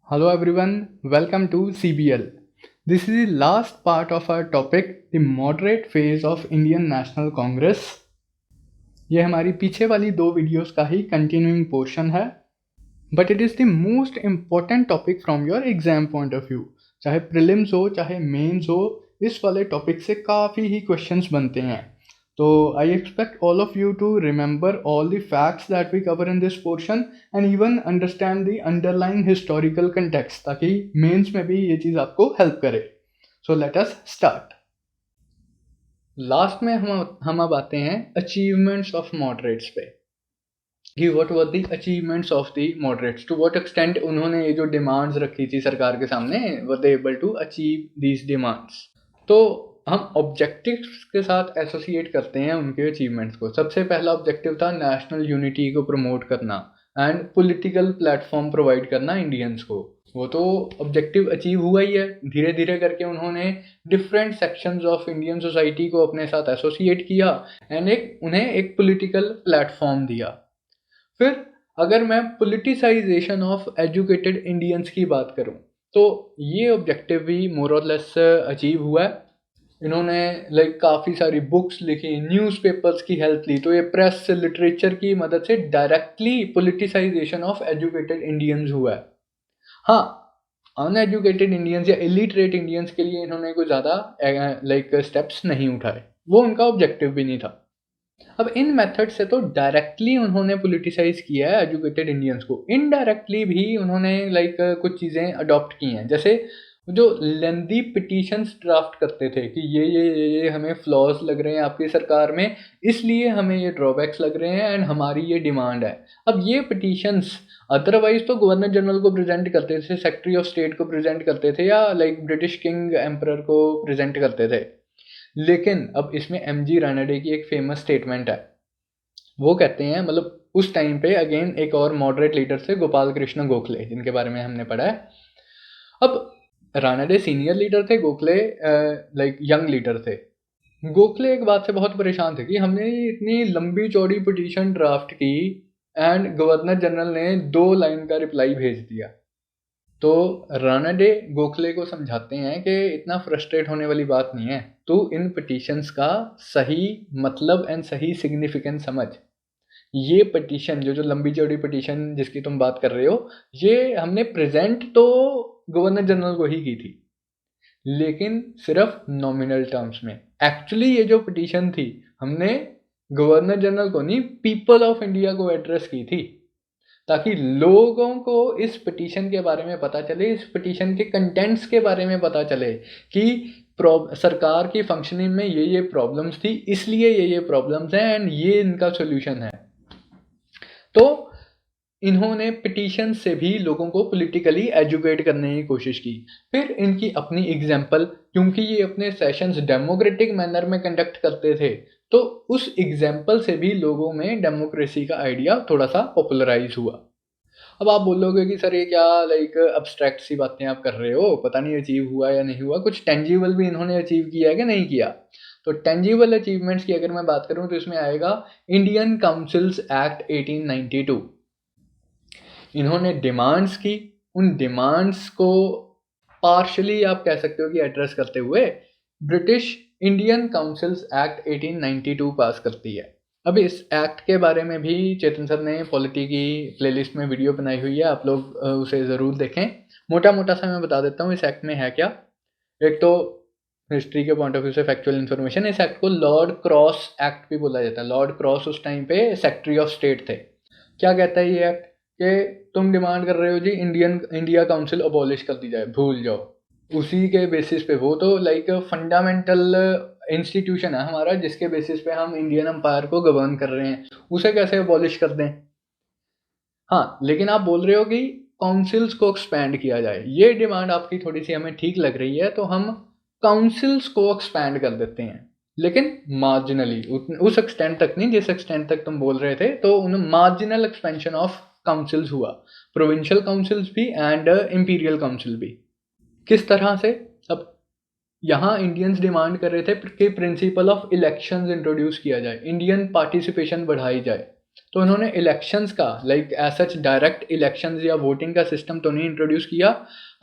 Hello everyone, welcome to CBL. This is the last part of our topic, the moderate phase of Indian National Congress. ये हमारी पीछे वाली दो videos का ही continuing portion है, but it is the most important topic from your exam point of view. चाहे prelims हो चाहे मेंस हो, इस वाले टॉपिक से काफ़ी ही क्वेश्चंस बनते हैं. तो I expect all of you to remember all the facts that we cover in this portion and even understand the underlying historical context, ताकि मेंस में भी ये चीज़ आपको हेल्प करे. So let us start. Last में हम अब आते हैं अचीवमेंट्स ऑफ मॉडरेट्स पे कि what were the achievements of the moderates, to what extent उन्होंने ये जो डिमांड्स रखी थी सरकार के सामने, were they able to achieve these demands. तो हम ऑब्जेक्टिव्स के साथ एसोसिएट करते हैं उनके अचीवमेंट्स को. सबसे पहला ऑब्जेक्टिव था नेशनल यूनिटी को प्रमोट करना एंड पॉलिटिकल प्लेटफॉर्म प्रोवाइड करना इंडियंस को. वो तो ऑब्जेक्टिव अचीव हुआ ही है. धीरे धीरे करके उन्होंने different sections of Indian society को अपने साथ एसोसिएट किया एंड उन्हें एक पॉलिटिकल प्लेटफॉर्म दिया. फिर अगर मैं पॉलिटिसाइजेशन ऑफ एजुकेटेड इंडियंस की बात करूं, तो ये ऑब्जेक्टिव भी मोर और लेस अचीव हुआ है. इन्होंने काफ़ी सारी बुक्स लिखी, न्यूज़पेपर्स की हेल्प ली, तो ये प्रेस लिटरेचर की मदद से directly politicisation of educated Indians हुआ है. हाँ, अनएजुकेटेड इंडियंस या इलिटरेट इंडियंस के लिए इन्होंने कोई ज़्यादा स्टेप्स नहीं उठाए, वो उनका ऑब्जेक्टिव भी नहीं था. अब इन मेथड से तो डायरेक्टली उन्होंने पॉलिटिसाइज किया है एजुकेटेड इंडियंस को. इनडायरेक्टली भी उन्होंने कुछ चीज़ें अडॉप्ट की हैं. जैसे जो लेंदी पिटीशंस ड्राफ्ट करते थे कि ये हमें फ्लॉज लग रहे हैं आपकी सरकार में, इसलिए हमें ये ड्रॉबैक्स लग रहे हैं एंड हमारी ये डिमांड है. अब ये पिटीशंस अदरवाइज तो गवर्नर जनरल को प्रेजेंट करते थे, सेक्रेटरी ऑफ स्टेट को प्रेजेंट करते थे, या ब्रिटिश किंग एम्परर को प्रेजेंट करते थे. लेकिन अब इसमें एमजी रानडे की एक फेमस स्टेटमेंट है. वो कहते हैं, उस टाइम पे अगेन एक और मॉडरेट लीडर थे, गोपाल कृष्ण गोखले, जिनके बारे में हमने पढ़ा है. अब रानडे सीनियर लीडर थे, गोखले यंग लीडर थे. गोखले एक बात से बहुत परेशान थे कि हमने इतनी लंबी चौड़ी पिटीशन ड्राफ्ट की एंड गवर्नर जनरल ने 2 लाइन का रिप्लाई भेज दिया. तो रानडे गोखले को समझाते हैं कि इतना फ्रस्ट्रेट होने वाली बात नहीं है, तू इन पिटीशंस का सही मतलब एंड सही सिग्निफिकेंस समझ. ये पिटीशन जो लंबी चौड़ी पिटीशन जिसकी तुम बात कर रहे हो, ये हमने प्रेजेंट तो गवर्नर जनरल को ही की थी, लेकिन सिर्फ नॉमिनल टर्म्स में. एक्चुअली ये जो पिटीशन थी हमने गवर्नर जनरल को नहीं, पीपल ऑफ इंडिया को एड्रेस की थी, ताकि लोगों को इस पिटीशन के बारे में पता चले, इस पिटीशन के कंटेंट्स के बारे में पता चले कि सरकार की फंक्शनिंग में ये प्रॉब्लम्स थी, इसलिए ये प्रॉब्लम्स हैं एंड ये इनका सोल्यूशन है. तो इन्होंने पिटीशन से भी लोगों को पॉलिटिकली एजुकेट करने की कोशिश की. फिर इनकी अपनी एग्जाम्पल, क्योंकि ये अपने सेशंस डेमोक्रेटिक मैनर में कंडक्ट करते थे, तो उस एग्जाम्पल से भी लोगों में डेमोक्रेसी का आइडिया थोड़ा सा पॉपुलराइज हुआ. अब आप बोलोगे कि सर ये क्या अब्स्ट्रैक्ट सी बातें आप कर रहे हो, पता नहीं अचीव हुआ या नहीं हुआ. कुछ टेंजिबल भी इन्होंने अचीव किया है कि नहीं किया. तो टेंजिबल अचीवमेंट्स की अगर मैं बात करूं तो इसमें आएगा इंडियन काउंसिल्स एक्ट 1892. इन्होंने डिमांड्स की, उन डिमांड्स को पार्शली आप कह सकते हो कि एड्रेस करते हुए ब्रिटिश इंडियन काउंसिल्स एक्ट 1892 पास करती है. अब इस एक्ट के बारे में भी चेतन सर ने पॉलिटी की प्लेलिस्ट में वीडियो बनाई हुई है, आप लोग उसे ज़रूर देखें. मोटा मोटा सा मैं बता देता हूँ इस एक्ट में है क्या. एक तो हिस्ट्री के पॉइंट ऑफ व्यू से फैक्चुअल इन्फॉर्मेशन, इस एक्ट को लॉर्ड क्रॉस एक्ट भी बोला जाता है. लॉर्ड क्रॉस उस टाइम पे सेक्रेटरी ऑफ स्टेट थे. क्या कहता है ये एक्ट कि तुम डिमांड कर रहे हो जी इंडिया काउंसिल अबॉलिश कर दी जाए, भूल जाओ. उसी के बेसिस पे, वो तो फंडामेंटल इंस्टीट्यूशन है हमारा, जिसके बेसिस पे हम इंडियन एम्पायर को गवर्न कर रहे हैं, उसे कैसे अबॉलिश कर दें. हाँ, लेकिन आप बोल रहे हो कि काउंसिल्स को एक्सपैंड किया जाए. ये डिमांड आपकी थोड़ी सी हमें ठीक लग रही है, तो हम काउंसिल्स को एक्सपैंड कर देते हैं, लेकिन मार्जिनली, उस एक्सटेंट तक नहीं जिस एक्सटेंट तक तुम बोल रहे थे. तो उन मार्जिनल एक्सपेंशन ऑफ काउंसिल्स हुआ, प्रोविंशियल काउंसिल्स भी एंड इंपीरियल काउंसिल भी. किस तरह से? अब यहाँ इंडियंस डिमांड कर रहे थे कि प्रिंसिपल ऑफ इलेक्शंस इंट्रोड्यूस किया जाए, इंडियन पार्टिसिपेशन बढ़ाई जाए. तो उन्होंने इलेक्शंस का like as such direct elections या वोटिंग का सिस्टम तो नहीं इंट्रोड्यूस किया,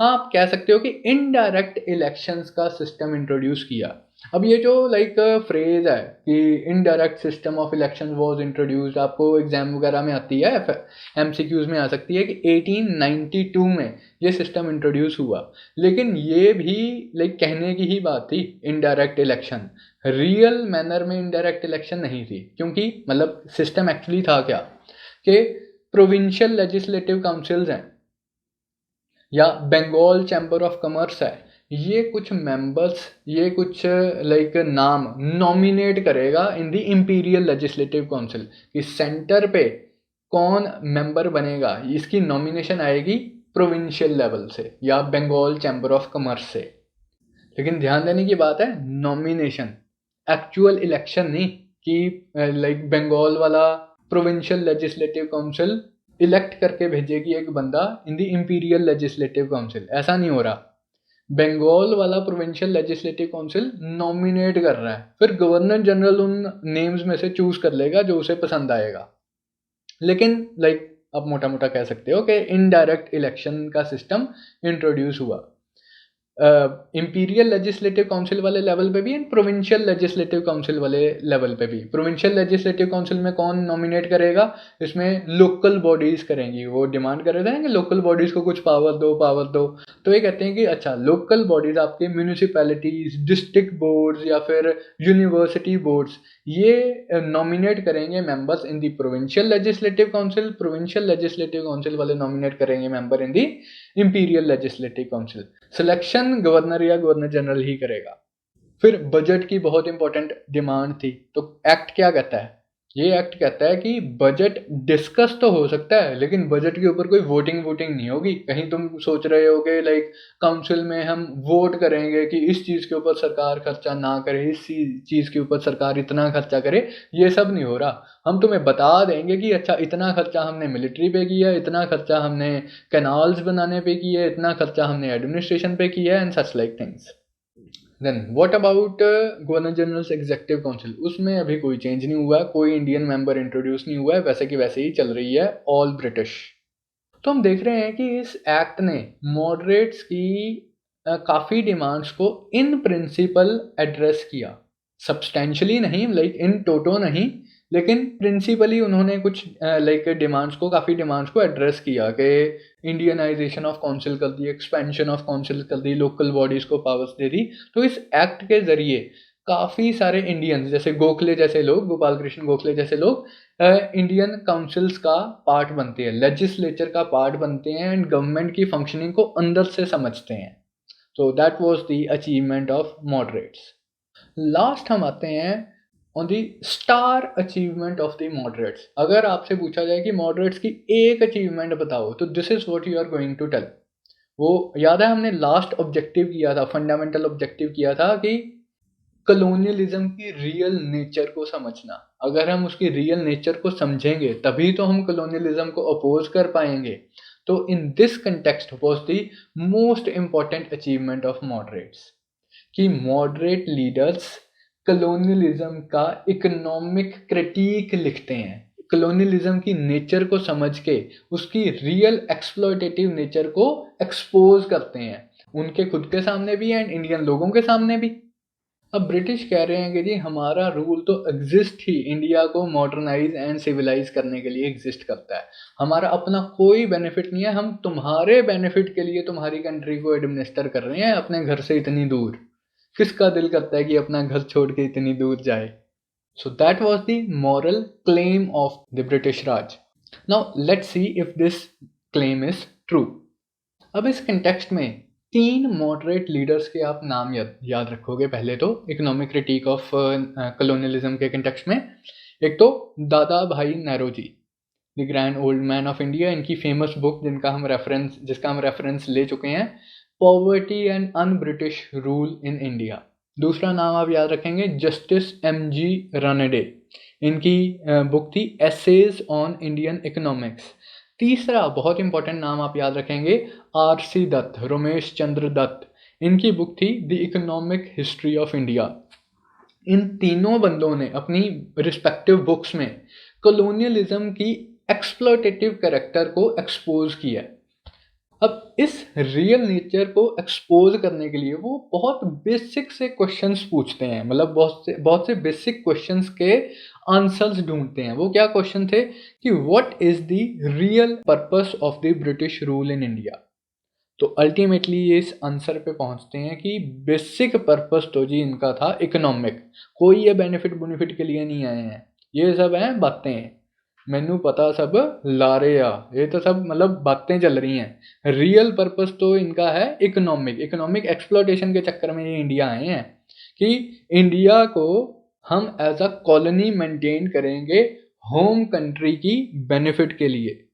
हाँ आप कह सकते हो कि इनडायरेक्ट इलेक्शंस का सिस्टम इंट्रोड्यूस किया। अब ये जो लाइक फ्रेज है कि indirect system of election was introduced, आपको एग्जाम वगैरह में आती है, एमसीक्यूज में आ सकती है कि 1892 में ये सिस्टम इंट्रोड्यूस हुआ। लेकिन ये भी लाइक कहने की ही बात थी, इनडायरेक्ट इलेक्शन रियल मैनर में इनडायरेक्ट इलेक्शन नहीं थी, क्योंकि मतलब सिस्टम एक्चुअली था क्या कि प्रोविंशियल लेजिस्लेटिव काउंसिल्स हैं या बंगाल चैम्बर ऑफ कॉमर्स है, ये कुछ मेंबर्स, ये कुछ लाइक नाम नॉमिनेट करेगा in the imperial legislative council कि सेंटर पे कौन मेंबर बनेगा, इसकी नॉमिनेशन आएगी प्रोविंशियल लेवल से या बंगाल चैम्बर ऑफ कॉमर्स से। लेकिन ध्यान देने की बात है, नॉमिनेशन, एक्चुअल इलेक्शन नहीं कि लाइक बंगाल वाला प्रोविंशियल लेजिस्लेटिव काउंसिल इलेक्ट करके भेजेगी एक बंदा in the imperial legislative council, ऐसा नहीं हो रहा। बंगाल वाला प्रोविंशियल लेजिस्लेटिव काउंसिल नॉमिनेट कर रहा है, फिर गवर्नर जनरल उन नेम्स में से चूज कर लेगा जो उसे पसंद आएगा। लेकिन लाइक आप मोटा मोटा कह सकते हो कि इनडायरेक्ट इलेक्शन का सिस्टम इंट्रोड्यूस हुआ इंपीरियल लेजिस्लेटिव काउंसिल वाले लेवल पे भी एंड प्रोविंशियल लेजिस्लेटिव काउंसिल वाले लेवल पे भी। प्रोविंशियल लेजिस्लेटिव काउंसिल में कौन नॉमिनेट करेगा, इसमें लोकल बॉडीज करेंगी। वो डिमांड कर रहे थे कि लोकल बॉडीज को कुछ पावर दो, तो ये कहते हैं कि अच्छा लोकल बॉडीज आपके म्यूनिसिपैलिटीज, डिस्ट्रिक्ट बोर्ड्स या फिर यूनिवर्सिटी बोर्ड्स, ये नॉमिनेट करेंगे members in the provincial legislative council, provincial legislative council वाले नॉमिनेट करेंगे member in the imperial legislative council. Selection governor या गवर्नर जनरल ही करेगा। फिर बजट की बहुत इंपॉर्टेंट डिमांड थी, तो एक्ट क्या कहता है, ये एक्ट कहता है कि बजट डिस्कस तो हो सकता है लेकिन बजट के ऊपर कोई वोटिंग नहीं होगी। कहीं तुम सोच रहे हो कि लाइक काउंसिल में हम वोट करेंगे कि इस चीज़ के ऊपर सरकार खर्चा ना करे, इस चीज़ के ऊपर सरकार इतना खर्चा करे, ये सब नहीं हो रहा। हम तुम्हें बता देंगे कि अच्छा इतना खर्चा हमने मिलिट्री पे किया, इतना खर्चा हमने कैनाल्स बनाने पे किया, इतना खर्चा हमने एडमिनिस्ट्रेशन पे किया and such like things. Then what about governor generals executive council, उसमें अभी कोई चेंज नहीं हुआ है, कोई इंडियन मेंबर इंट्रोड्यूस नहीं हुआ है, वैसे की वैसे ही चल रही है, ऑल ब्रिटिश। तो हम देख रहे हैं कि इस एक्ट ने मॉडरेट्स की काफ़ी डिमांड्स को इन प्रिंसिपल एड्रेस किया, सब्सटेंशियली नहीं, लाइक इन टोटो नहीं, लेकिन प्रिंसिपली उन्होंने कुछ लाइक डिमांड्स को, काफ़ी डिमांड्स को एड्रेस किया कि इंडियनाइजेशन ऑफ काउंसिल कर दी, एक्सपेंशन ऑफ काउंसिल कर दी, लोकल बॉडीज़ को पावर्स दे दी। तो इस एक्ट के ज़रिए काफ़ी सारे इंडियंस, जैसे गोखले जैसे लोग, गोपाल कृष्ण गोखले जैसे लोग इंडियन काउंसिल्स का पार्ट बनते हैं, लेजिस्लेचर का पार्ट बनते हैं एंड गवर्नमेंट की फंक्शनिंग को अंदर से समझते हैं। तो that was the achievement of moderates. Last हम आते हैं on the star achievement of the moderates. अगर आपसे पूछा जाए कि मॉडरेट्स की एक अचीवमेंट बताओ, तो this is what you are going to tell. वो याद है हमने लास्ट ऑब्जेक्टिव किया था, फंडामेंटल ऑब्जेक्टिव किया था कि कलोनियलिज्म की रियल नेचर को समझना। अगर हम उसकी रियल नेचर को समझेंगे तभी तो हम कलोनियलिज्म को अपोज कर पाएंगे। तो in this context was the most important achievement of moderates कि मॉडरेट लीडर्स कलोनियलिज्म का इकोनॉमिक क्रिटिक लिखते हैं, कलोनियलिज्म की नेचर को समझ के उसकी रियल एक्सप्लॉयटेटिव नेचर को एक्सपोज करते हैं, उनके खुद के सामने भी एंड इंडियन लोगों के सामने भी। अब ब्रिटिश कह रहे हैं कि जी हमारा रूल तो एग्जिस्ट ही इंडिया को मॉडर्नाइज एंड सिविलाइज करने के लिए एग्जिस्ट करता है, हमारा अपना कोई बेनिफिट नहीं है, हम तुम्हारे बेनिफिट के लिए तुम्हारी कंट्री को एडमिनिस्टर कर रहे हैं अपने घर से इतनी दूर। किसका दिल करता है कि अपना घर छोड़ के इतनी दूर जाए। So that was the moral claim of the British Raj. Now let's see if this claim is true. अब इस कंटेक्स्ट में 3 मॉडरेट लीडर्स के आप नाम याद रखोगे। पहले तो इकोनॉमिक क्रिटिक ऑफ कलोनियलिज्म के कंटेक्स्ट में एक तो Dada Bhai Nehru ji, the grand old man of India, इनकी फेमस बुक जिसका हम रेफरेंस ले चुके हैं, poverty and un British rule in India. दूसरा नाम आप याद रखेंगे जस्टिस MG रनडे, इनकी बुक थी एसेज ऑन इंडियन इकोनॉमिक्स। तीसरा बहुत इंपॉर्टेंट नाम आप याद रखेंगे RC दत्त, रमेश चंद्र दत्त, इनकी बुक थी the economic history of India. इन तीनों बंदों ने अपनी रिस्पेक्टिव बुक्स में कॉलोनियलिज्म की एक्सप्लॉयटेटिव कैरेक्टर को एक्सपोज किया है। अब इस रियल नेचर को एक्सपोज करने के लिए वो बहुत बेसिक से क्वेश्चंस पूछते हैं, मतलब बहुत से बेसिक क्वेश्चंस के आंसर्स ढूंढते हैं। वो क्या क्वेश्चन थे कि what is the real purpose of the British rule in India. तो अल्टीमेटली ये इस आंसर पे पहुंचते हैं कि बेसिक पर्पस तो जी इनका था इकोनॉमिक। कोई ये बेनिफिट के लिए नहीं आए हैं, ये सब हैं बातें, मैनू पता सब लारे आ, ये तो सब मतलब बातें चल रही हैं। रियल पर्पस तो इनका है इकोनॉमिक एक्सप्लॉयटेशन के चक्कर में ये इंडिया आए हैं कि इंडिया को हम एज अ कॉलोनी मेंटेन करेंगे होम कंट्री की बेनिफिट के लिए।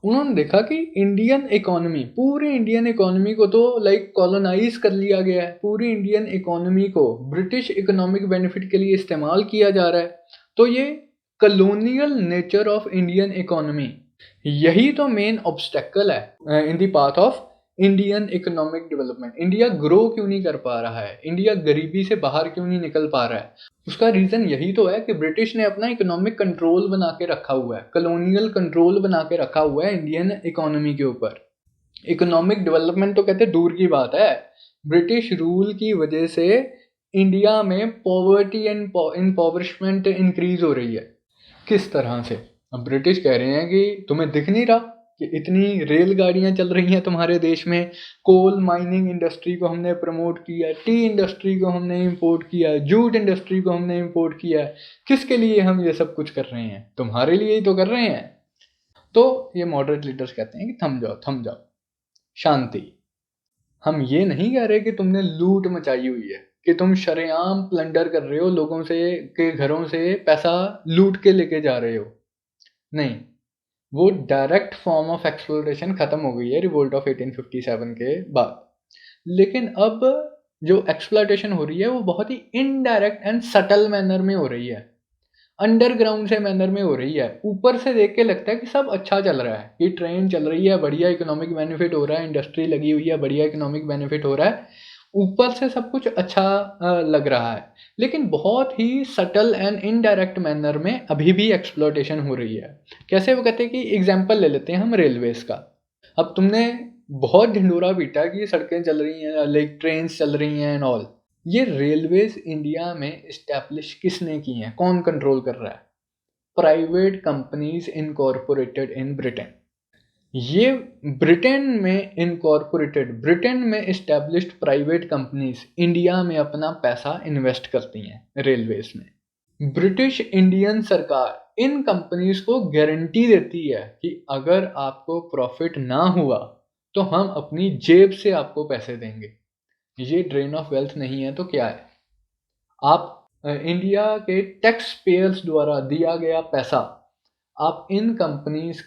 उन्होंने देखा कि पूरी इंडियन इकोनॉमी को तो लाइक कॉलोनाइज कर लिया गया है, पूरी इंडियन इकोनॉमी को ब्रिटिश इकोनॉमिक बेनिफिट के लिए इस्तेमाल किया जा रहा है। तो ये colonial nature of Indian economy, यही तो मेन ऑब्स्टेकल है in the path of Indian economic development. India grow क्यों नहीं कर पा रहा है, इंडिया गरीबी से बाहर क्यों नहीं निकल पा रहा है, उसका रीजन यही तो है कि ब्रिटिश ने अपना इकोनॉमिक कंट्रोल बना के रखा हुआ है, कॉलोनियल कंट्रोल बना के रखा हुआ है इंडियन इकोनॉमी के ऊपर। इकोनॉमिक डेवलपमेंट तो कहते दूर की बात है, ब्रिटिश रूल की वजह से इंडिया में पॉवर्टी एंड इम्पॉवरिशमेंट इंक्रीज हो रही है। किस तरह से? अब ब्रिटिश कह रहे हैं कि तुम्हें दिख नहीं रहा कि इतनी रेलगाड़ियां चल रही हैं तुम्हारे देश में, कोल माइनिंग इंडस्ट्री को हमने प्रमोट किया, टी इंडस्ट्री को हमने इंपोर्ट किया, जूट इंडस्ट्री को हमने इंपोर्ट किया, किसके लिए हम ये सब कुछ कर रहे हैं? तुम्हारे लिए ही तो कर रहे हैं। तो ये मॉडरेट लीडर्स कहते हैं कि थम जाओ, शांति। हम ये नहीं कह रहे कि तुमने लूट मचाई हुई है, कि तुम शरेआम प्लंडर कर रहे हो, लोगों से के घरों से पैसा लूट के लेके जा रहे हो, नहीं। वो डायरेक्ट फॉर्म ऑफ एक्सप्लोरेशन खत्म हो गई है रिवोल्ट ऑफ 1857 के बाद। लेकिन अब जो एक्सप्लोटेशन हो रही है वो बहुत ही इनडायरेक्ट एंड सटल मैनर में हो रही है, अंडरग्राउंड से मैनर में हो रही है। ऊपर से देख के लगता है कि सब अच्छा चल रहा है, कि ट्रेन चल रही है, बढ़िया इकोनॉमिक बेनिफिट हो रहा है, इंडस्ट्री लगी हुई है, बढ़िया इकोनॉमिक बेनिफिट हो रहा है, ऊपर से सब कुछ अच्छा लग रहा है। लेकिन बहुत ही सटल एंड इनडायरेक्ट मैनर में अभी भी एक्सप्लोटेशन हो रही है। कैसे? वो कहते हैं कि एग्जाम्पल ले लेते हैं हम रेलवेज का। अब तुमने बहुत ढिंडोरा पीटा कि सड़कें चल रही हैं, लाइक ट्रेन चल रही हैं एंड ऑल। ये रेलवेज इंडिया में इस्टेब्लिश किसने की हैं, कौन कंट्रोल कर रहा है? Private companies incorporated in Britain. ये ब्रिटेन में इस्टेब्लिश्ड प्राइवेट कंपनीज इंडिया में अपना पैसा इन्वेस्ट करती हैं रेलवेज में। ब्रिटिश इंडियन सरकार इन कंपनीज को गारंटी देती है कि अगर आपको प्रॉफिट ना हुआ तो हम अपनी जेब से आपको पैसे देंगे। ये ड्रेन ऑफ वेल्थ नहीं है तो क्या है? आप इंडिया के टैक्स पेयर्स द्वारा दिया गया पैसा आप इन कंपनीज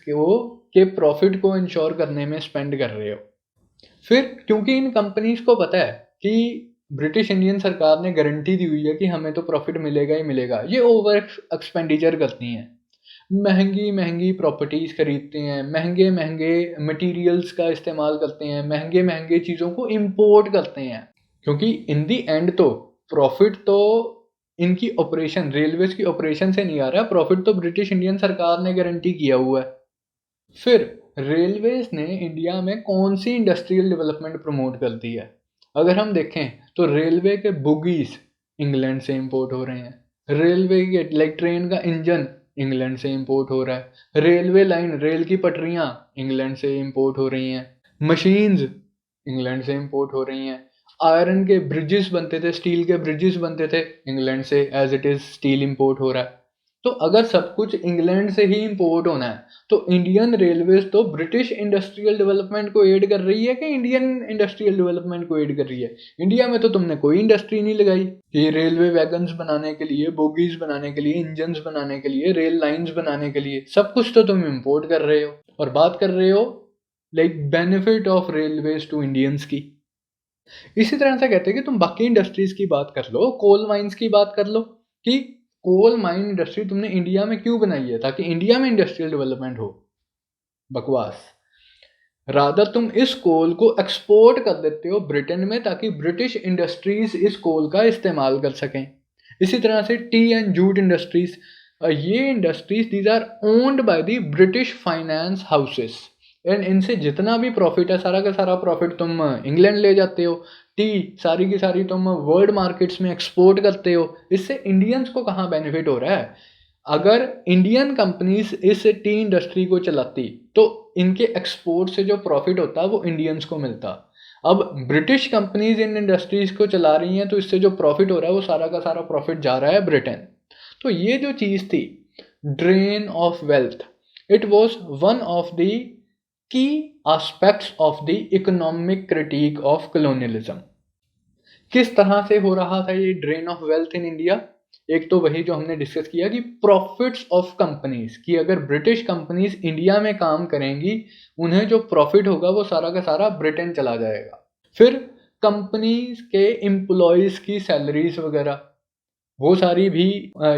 के प्रॉफिट को इंश्योर करने में स्पेंड कर रहे हो। फिर क्योंकि इन कंपनीज को पता है कि ब्रिटिश इंडियन सरकार ने गारंटी दी हुई है कि हमें तो प्रॉफिट मिलेगा ही मिलेगा, ये ओवर एक्सपेंडिचर करती हैं, महंगी प्रॉपर्टीज खरीदते हैं, महंगे मटेरियल्स का इस्तेमाल करते हैं, महंगे चीज़ों को इंपोर्ट करते हैं, क्योंकि इन दी एंड तो प्रॉफिट तो इनकी ऑपरेशन, रेलवेज की ऑपरेशन से नहीं आ रहा, प्रॉफिट तो ब्रिटिश इंडियन सरकार ने गारंटी किया हुआ है। फिर रेलवेज ने इंडिया में कौन सी इंडस्ट्रियल डेवलपमेंट प्रमोट कर दी है? अगर हम देखें तो रेलवे के बोगीज इंग्लैंड से इंपोर्ट हो रहे हैं, रेलवे के लाइक ट्रेन का इंजन इंग्लैंड से इंपोर्ट हो रहा है, रेलवे लाइन, रेल की पटरियां इंग्लैंड से इंपोर्ट हो रही हैं, मशीन्स इंग्लैंड से इंपोर्ट हो रही हैं, आयरन के ब्रिजेस बनते थे, स्टील के ब्रिजेस बनते थे, इंग्लैंड से as it is steel import हो रहा है। तो अगर सब कुछ इंग्लैंड से ही इंपोर्ट होना है तो इंडियन रेलवेज तो ब्रिटिश इंडस्ट्रियल डेवलपमेंट को एड कर रही है कि इंडियन इंडस्ट्रियल डेवलपमेंट को एड कर रही है? इंडिया में तो तुमने कोई इंडस्ट्री नहीं लगाई कि रेलवे वैगन्स बनाने के लिए, बोगीज बनाने के लिए, इंजन्स बनाने के लिए, रेल लाइंस बनाने के लिए, सब कुछ तो तुम इंपोर्ट कर रहे हो और बात कर रहे हो like benefit of railways to Indians की। इसी तरह से कहते हैं कि तुम बाकी इंडस्ट्रीज की बात कर लो, कोल माइंस की बात कर लो, कि कोल माइन इंडस्ट्री तुमने इंडिया में क्यों बनाई है? ताकि इंडिया में इंडस्ट्रियल डेवलपमेंट हो। बकवास। रादर तुम इस कोल को एक्सपोर्ट कर देते हो ब्रिटेन में ताकि ब्रिटिश इंडस्ट्रीज इस कोल का इस्तेमाल कर सकें। इसी तरह से टी एंड जूट इंडस्ट्रीज, ये industries these are owned by the British finance houses and इनसे जितना भी प्रॉफिट है सारा का सारा प्रॉफिट तुम इंग्लैंड ले जाते हो। टी सारी की सारी तुम वर्ल्ड मार्केट्स में एक्सपोर्ट करते हो। इससे इंडियंस को कहाँ बेनिफिट हो रहा है? अगर इंडियन कंपनीज इस टी इंडस्ट्री को चलाती तो इनके एक्सपोर्ट से जो प्रॉफिट होता वो इंडियंस को मिलता। अब ब्रिटिश कंपनीज इन इंडस्ट्रीज को चला रही हैं तो इससे जो प्रॉफिट हो रहा है वो सारा का सारा प्रॉफिट जा रहा है ब्रिटेन। तो ये जो चीज़ थी drain of wealth, it was one of the key aspects of the economic critique of colonialism. किस तरह से हो रहा था ये drain of wealth in India? एक तो वही जो हमने डिस्कस किया कि प्रॉफिट्स ऑफ कंपनीज, कि अगर ब्रिटिश कंपनीज इंडिया में काम करेंगी उन्हें जो प्रॉफिट होगा वो सारा का सारा ब्रिटेन चला जाएगा। फिर कंपनीज के एम्प्लॉयज़ की सैलरीज वगैरह वो सारी भी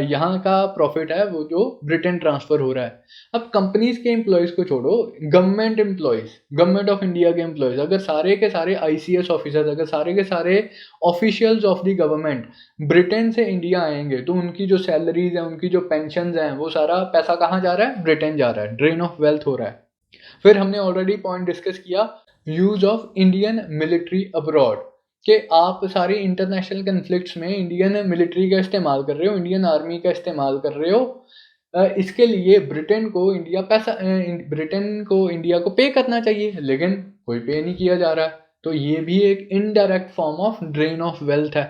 यहाँ का प्रॉफिट है वो जो ब्रिटेन ट्रांसफ़र हो रहा है। अब कंपनीज के एम्प्लॉयज़ को छोड़ो, government employees, government of India के एम्प्लॉयज़, अगर सारे के सारे आईसीएस ऑफिसर्स, अगर सारे के सारे officials of the government Britain से इंडिया आएंगे तो उनकी जो सैलरीज हैं, उनकी जो पेंशन हैं, वो सारा पैसा कहाँ जा रहा है? ब्रिटेन जा रहा है। ड्रेन ऑफ वेल्थ हो रहा है। फिर हमने ऑलरेडी पॉइंट डिस्कस किया use of Indian military abroad, कि आप सारी इंटरनेशनल कन्फ्लिक्ट्स में इंडियन मिलिट्री का इस्तेमाल कर रहे हो, इंडियन आर्मी का इस्तेमाल कर रहे हो। इसके लिए ब्रिटेन को इंडिया को पे करना चाहिए, लेकिन कोई पे नहीं किया जा रहा है। तो ये भी एक indirect form of drain of wealth है।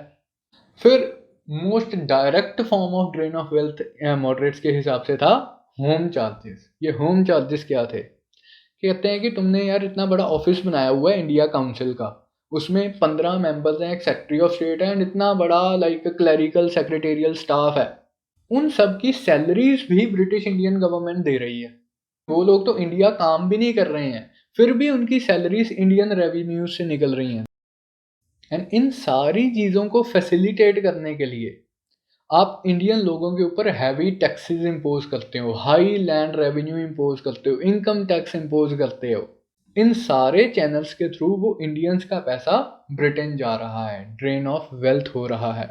फिर most direct form of drain of wealth moderates के हिसाब से था होम चार्जेस। ये होम चार्जेस क्या थे? कहते हैं कि तुमने यार इतना बड़ा ऑफिस बनाया हुआ है इंडिया काउंसिल का, उसमें 15 मेंबर्स हैं, एक सेक्रेटरी ऑफ स्टेट है एंड इतना बड़ा लाइक क्लरिकल सेक्रेटेरियल स्टाफ है, उन सब की सैलरीज भी ब्रिटिश इंडियन गवर्नमेंट दे रही है। वो लोग तो इंडिया काम भी नहीं कर रहे हैं, फिर भी उनकी सैलरीज इंडियन रेवेन्यू से निकल रही हैं। एंड इन सारी चीज़ों को फैसिलिटेट करने के लिए आप इंडियन लोगों के ऊपर हैवी टैक्सेस इम्पोज करते हो, हाई लैंड रेवेन्यू इम्पोज करते हो, इनकम टैक्स इम्पोज करते हो। इन सारे चैनल्स के थ्रू वो इंडियंस का पैसा ब्रिटेन जा रहा है, ड्रेन ऑफ वेल्थ हो रहा है।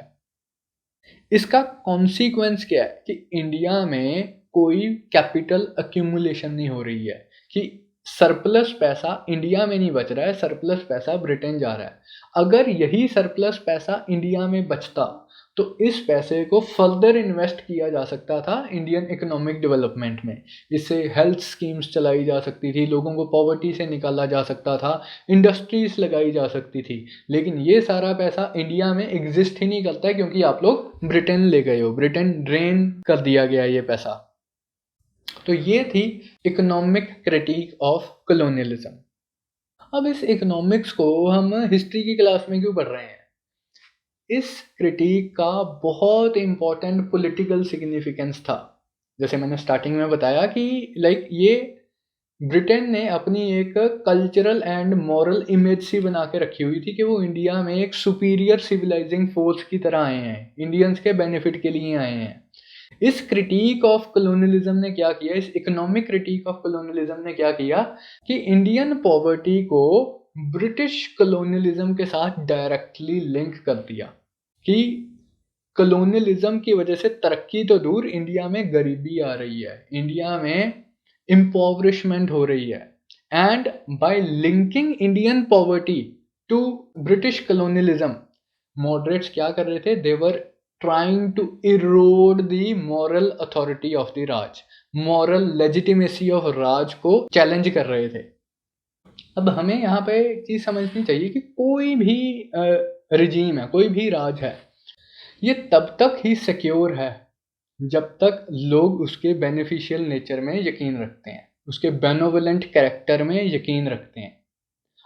इसका कॉन्सिक्वेंस क्या है कि इंडिया में कोई कैपिटल अक्यूमुलेशन नहीं हो रही है, कि सरप्लस पैसा इंडिया में नहीं बच रहा है, सरप्लस पैसा ब्रिटेन जा रहा है। अगर यही सरप्लस पैसा इंडिया में बचता तो इस पैसे को फर्दर इन्वेस्ट किया जा सकता था इंडियन इकोनॉमिक डेवलपमेंट में। इससे हेल्थ स्कीम्स चलाई जा सकती थी, लोगों को पॉवर्टी से निकाला जा सकता था, इंडस्ट्रीज लगाई जा सकती थी। लेकिन ये सारा पैसा इंडिया में एग्जिस्ट ही नहीं करता है क्योंकि आप लोग ब्रिटेन ले गए हो, ब्रिटेन ड्रेन कर दिया गया ये पैसा। तो ये थी इकोनॉमिक क्रिटिक ऑफ कॉलोनियलिज्म। अब इस इकोनॉमिक्स को हम हिस्ट्री की क्लास में क्यों पढ़ रहे हैं? इस क्रिटिक का बहुत इम्पोर्टेंट पॉलिटिकल सिग्निफिकेंस था। जैसे मैंने स्टार्टिंग में बताया कि लाइक ये ब्रिटेन ने अपनी एक कल्चरल एंड मॉरल इमेज सी बना के रखी हुई थी कि वो इंडिया में एक सुपीरियर सिविलाइजिंग फोर्स की तरह आए हैं, इंडियंस के बेनिफिट के लिए आए हैं। इस क्रिटिक ऑफ कॉलोनियलिज्म ने क्या किया, इस इकोनॉमिक क्रिटिक ऑफ कॉलोनियलिज्म ने क्या किया कि इंडियन पॉवर्टी को ब्रिटिश कॉलोनियलिज्म के साथ डायरेक्टली लिंक कर दिया कि कॉलोनियलिज्म की वजह से तरक्की तो दूर, इंडिया में गरीबी आ रही है, इंडिया में इम्पोवरिशमेंट हो रही है। And by linking Indian poverty to British colonialism, moderates क्या कर रहे थे? They were trying to erode the moral authority of the Raj, moral legitimacy of Raj को चैलेंज कर रहे थे। अब हमें यहाँ पे एक चीज़ समझनी चाहिए कि कोई भी रिजीम है, कोई भी राज है, ये तब तक ही सिक्योर है जब तक लोग उसके बेनिफिशियल नेचर में यकीन रखते हैं, उसके बेनोवलेंट कैरेक्टर में यकीन रखते हैं।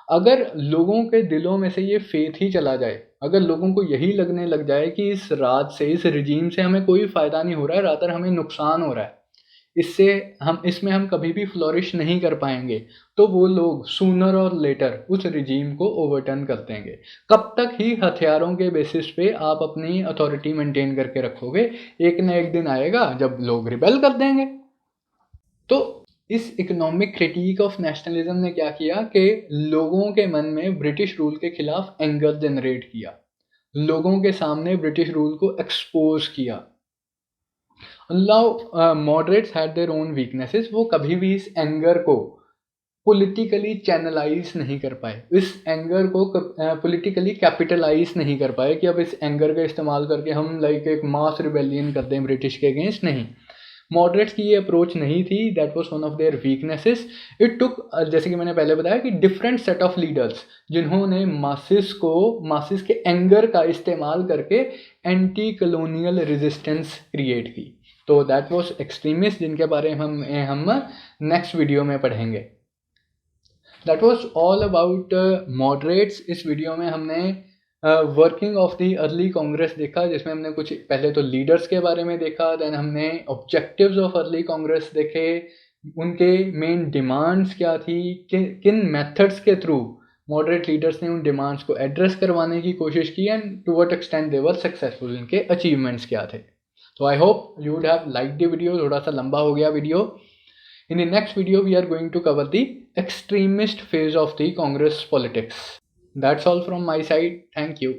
अगर लोगों के दिलों में से ये फेथ ही चला जाए, अगर लोगों को यही लगने लग जाए कि इस राज से, इस रिजीम से हमें कोई फ़ायदा नहीं हो रहा है, रादर हमें नुकसान हो रहा है, इसमें हम कभी भी फ्लोरिश नहीं कर पाएंगे, तो वो लोग सूनर और लेटर उस रिजीम को ओवरटर्न कर देंगे। कब तक ही हथियारों के बेसिस पे आप अपनी अथॉरिटी मेंटेन करके रखोगे? एक ना एक दिन आएगा जब लोग रिबेल कर देंगे। तो इस इकोनॉमिक क्रिटिक ऑफ नेशनलिज्म ने क्या किया कि लोगों के मन में ब्रिटिश रूल के खिलाफ एंगर जनरेट किया, लोगों के सामने ब्रिटिश रूल को एक्सपोज किया। Now moderates had their own weaknesses, वो कभी भी इस एंगर को पॉलिटिकली चैनलाइज नहीं कर पाए, इस एंगर को पॉलिटिकली कैपिटलाइज नहीं कर पाए कि अब इस एंगर का इस्तेमाल करके हम लाइक एक मास रिबेलियन कर दें ब्रिटिश के अगेंस्ट। नहीं, मॉडरेट्स की ये अप्रोच नहीं थी, that was one of their weaknesses. It took, जैसे कि मैंने पहले बताया कि डिफरेंट सेट ऑफ लीडर्स जिन्होंने मासिस के एंगर का इस्तेमाल करके एंटी कॉलोनियल रेजिस्टेंस क्रिएट की। तो दैट वाज एक्सट्रीमिस्ट, जिनके बारे में हम नेक्स्ट वीडियो में पढ़ेंगे। That was all about moderates. इस वीडियो में हमने working of the early Congress देखा, जिसमें हमने कुछ पहले तो लीडर्स के बारे में देखा, देन हमने ऑब्जेक्टिव्स ऑफ अर्ली कांग्रेस देखे, उनके मेन डिमांड्स क्या थी, किन मेथड्स के थ्रू मॉडरेट लीडर्स ने उन डिमांड्स को एड्रेस करवाने की कोशिश की, and to what extent they were successful, इनके अचीवमेंट्स क्या थे। तो I hope you would have liked the video, थोड़ा सा लंबा हो गया video. In the next video we are going to cover the extremist phase of the Congress politics. That's all from my side. Thank you.